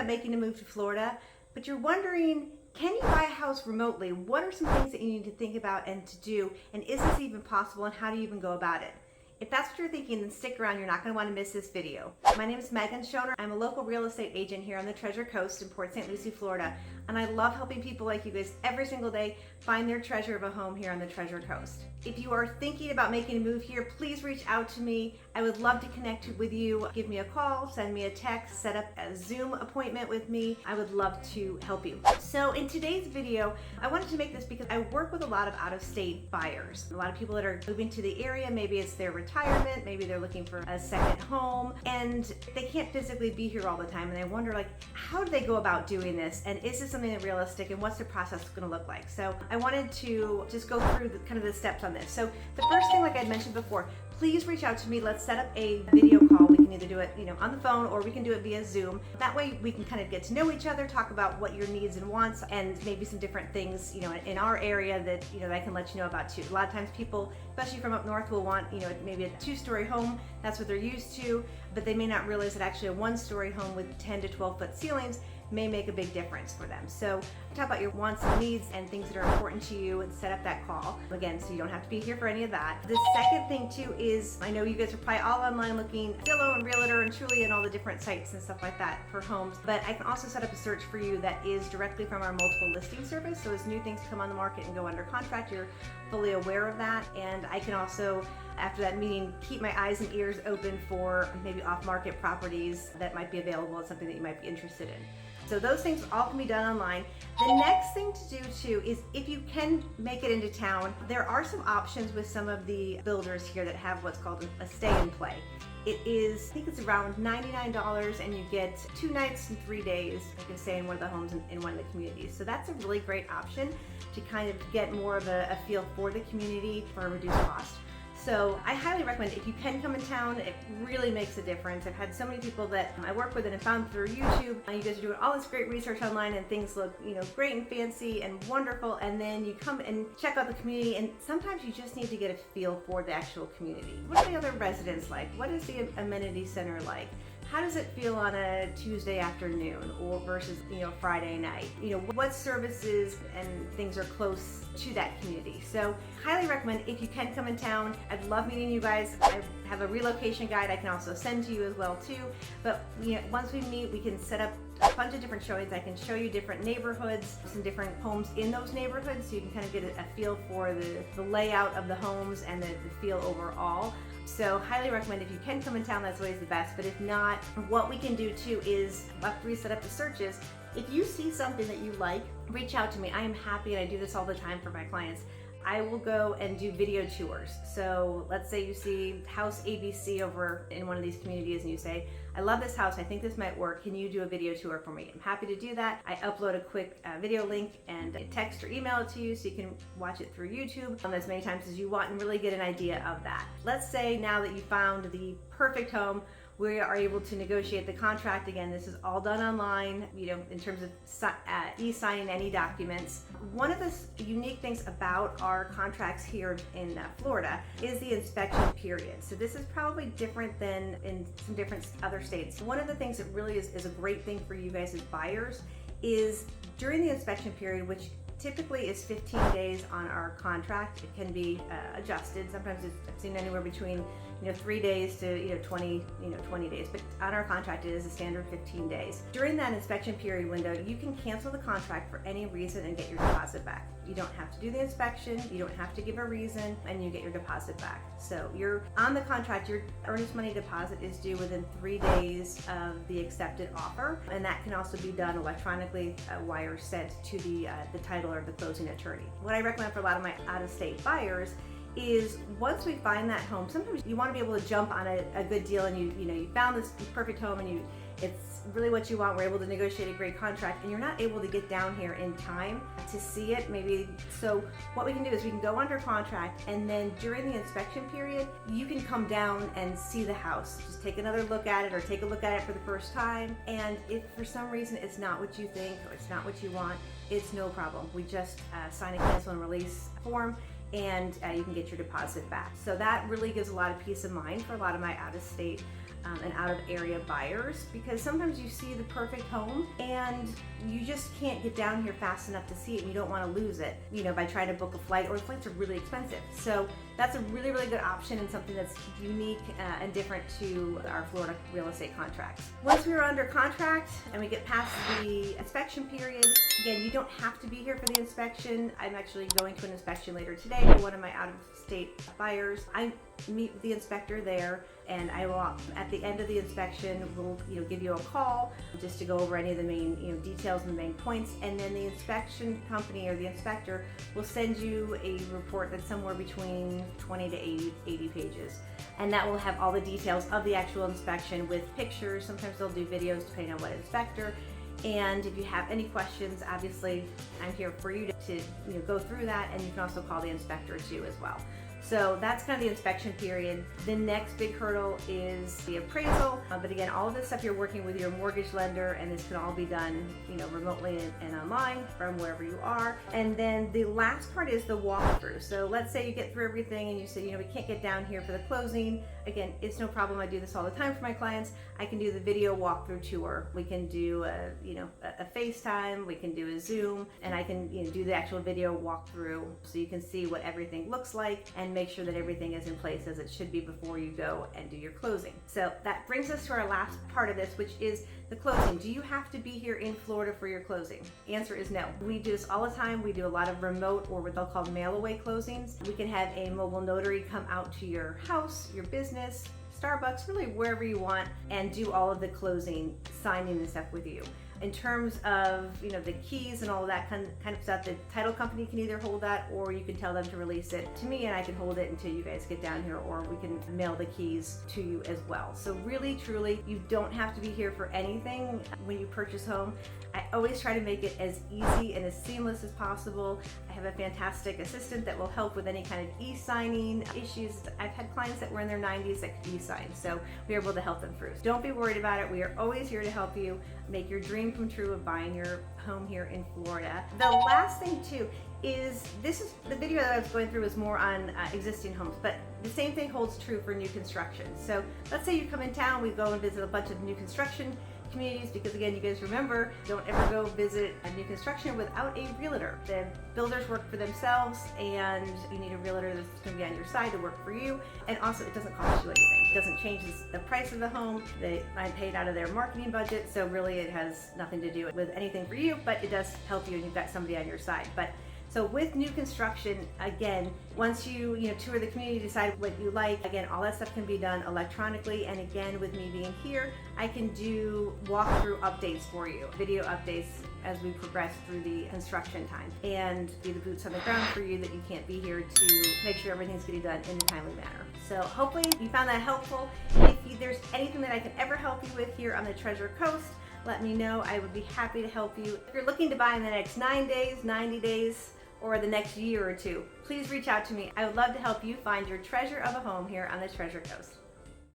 about making a move to Florida, but you're wondering, can you buy a house remotely? What are some things that you need to think about and to do? And is this even possible, and how do you even go about it? If that's what you're thinking, then stick around. You're not going to want to miss this video. My name is Megan Schoner. I'm a local real estate agent here on the Treasure Coast in Port St. Lucie, Florida. And I love helping people like you guys every single day find their treasure of a home here on the Treasure Coast. If you are thinking about making a move here, please reach out to me. I would love to connect with you. Give me a call, send me a text, set up a Zoom appointment with me. I would love to help you. So in today's video, I wanted to make this because I work with a lot of out-of-state buyers. A lot of people that are moving to the area, maybe it's their retirement, maybe they're looking for a second home, and they can't physically be here all the time, and they wonder, like, how do they go about doing this, and is this something that's realistic, and what's the process going to look like? So I wanted to just go through the steps on this. So the first thing, like I mentioned before, please reach out to me. Let's set up a video call. We can either do it, on the phone, or we can do it via Zoom. That way we can kind of get to know each other, talk about what your needs and wants, and maybe some different things, in our area that, that I can let you know about too. A lot of times people, especially from up north, will want, maybe a 2-story home. That's what they're used to, but they may not realize that actually a 1-story home with 10 to 12 foot ceilings may make a big difference for them. So talk about your wants and needs and things that are important to you and set up that call. Again, so you don't have to be here for any of that. The second thing too is, I know you guys are probably all online looking at Zillow and Realtor and Trulia and all the different sites and stuff like that for homes, but I can also set up a search for you that is directly from our multiple listing service. So as new things come on the market and go under contract, you're fully aware of that. And I can also, after that meeting, keep my eyes and ears open for maybe off-market properties that might be available and something that you might be interested in. So those things all can be done online. The next thing to do too is, if you can make it into town, there are some options with some of the builders here that have what's called a stay and play. It is, I think it's around $99, and you get 2 nights and 3 days. You can stay in one of the homes in one of the communities. So that's a really great option to kind of get more of a feel for the community for a reduced cost. So I highly recommend it. If you can come in town, it really makes a difference. I've had so many people that I work with and have found through YouTube. You guys are doing all this great research online, and things look, great and fancy and wonderful. And then you come and check out the community, and sometimes you just need to get a feel for the actual community. What are the other residents like? What is the amenity center like? How does it feel on a Tuesday afternoon or versus, Friday night? What services and things are close to that community? So highly recommend, if you can come in town. I'd love meeting you guys. I have a relocation guide I can also send to you as well too. But once we meet, we can set up a bunch of different showings. I can show you different neighborhoods, some different homes in those neighborhoods, so you can kind of get a feel for the layout of the homes and the feel overall. So highly recommend, if you can come in town, that's always the best. But if not, what we can do too is, after we set up the searches, if you see something that you like, reach out to me. I am happy, and I do this all the time for my clients. I will go and do video tours. So let's say you see house ABC over in one of these communities, and you say, I love this house, I think this might work, can you do a video tour for me? I'm happy to do that. I upload a quick video link and text or email it to you, so you can watch it through YouTube as many times as you want and really get an idea of that. Let's say now that you found the perfect home, we are able to negotiate the contract. Again, this is all done online, in terms of e-signing any documents. One of the unique things about our contracts here in Florida is the inspection period. So this is probably different than in some different other states. One of the things that really is a great thing for you guys as buyers is during the inspection period, which typically is 15 days on our contract. It can be adjusted. Sometimes it's seen anywhere between 3 days to 20 days, but on our contract it is a standard 15 days. During that inspection period window, you can cancel the contract for any reason and get your deposit back. You don't have to do the inspection, you don't have to give a reason, and you get your deposit back. So you're on the contract, your earnest money deposit is due within 3 days of the accepted offer, and that can also be done electronically, a wire sent to the title or the closing attorney. What I recommend for a lot of my out-of-state buyers is, once we find that home, sometimes you want to be able to jump on a good deal, and you found this perfect home, and it's really what you want. We're able to negotiate a great contract, and you're not able to get down here in time to see it maybe. So what we can do is we can go under contract, and then during the inspection period, you can come down and see the house. Just take another look at it, or take a look at it for the first time. And if for some reason it's not what you think, or it's not what you want, it's no problem. We just sign a cancel and release form, and you can get your deposit back. So that really gives a lot of peace of mind for a lot of my out-of-state and out of area buyers, because sometimes you see the perfect home and you just can't get down here fast enough to see it, and you don't want to lose it, by trying to book a flight, or flights are really expensive. So that's a really, really good option and something that's unique and different to our Florida real estate contracts. Once we are under contract and we get past the inspection period, again, you don't have to be here for the inspection. I'm actually going to an inspection later today for one of my out-of-state buyers. I meet with the inspector there, and I will, at the end of the inspection, will give you a call just to go over any of the main details and the main points, and then the inspection company or the inspector will send you a report that's somewhere between 20 to 80 pages, and that will have all the details of the actual inspection with pictures. Sometimes they'll do videos depending on what inspector. And if you have any questions, obviously I'm here for you to go through that, and you can also call the inspector too as well. So that's kind of the inspection period. The next big hurdle is the appraisal. But again, all of this stuff you're working with your mortgage lender, and this can all be done, remotely and online from wherever you are. And then the last part is the walkthrough. So let's say you get through everything and you say, we can't get down here for the closing. Again, it's no problem. I do this all the time for my clients. I can do the video walkthrough tour. We can do a FaceTime. We can do a Zoom, and I can do the actual video walkthrough so you can see what everything looks like and make sure that everything is in place as it should be before you go and do your closing. So that brings us to our last part of this, which is the closing. Do you have to be here in Florida for your closing? The answer is no. We do this all the time. We do a lot of remote, or what they'll call mail away closings. We can have a mobile notary come out to your house, your business, Starbucks, really wherever you want, and do all of the closing, signing and stuff with you. In terms of the keys and all of that kind of stuff, the title company can either hold that, or you can tell them to release it to me and I can hold it until you guys get down here, or we can mail the keys to you as well. So really, truly, you don't have to be here for anything when you purchase home. I always try to make it as easy and as seamless as possible. I have a fantastic assistant that will help with any kind of e-signing issues. I've had clients that were in their 90s that could e-sign, so we are able to help them through. So don't be worried about it. We are always here to help you make your dream come true of buying your home here in Florida. The last thing too is, this is the video that I was going through is more on existing homes, but the same thing holds true for new construction. So let's say you come in town, we go and visit a bunch of new construction communities, because again, you guys remember, don't ever go visit a new construction without a realtor. The builders work for themselves, and you need a realtor that's going to be on your side to work for you. And also, it doesn't cost you anything. It doesn't change the price of the home. I paid out of their marketing budget, so really it has nothing to do with anything for you, but it does help you and you've got somebody on your side. So with new construction, again, once you tour the community, decide what you like, again, all that stuff can be done electronically. And again, with me being here, I can do walkthrough updates for you, video updates as we progress through the construction time, and be the boots on the ground for you that you can't be here to make sure everything's getting done in a timely manner. So hopefully you found that helpful. If there's anything that I can ever help you with here on the Treasure Coast, let me know. I would be happy to help you. If you're looking to buy in the next 9 days, 90 days, or the next year or two, please reach out to me. I would love to help you find your treasure of a home here on the Treasure Coast.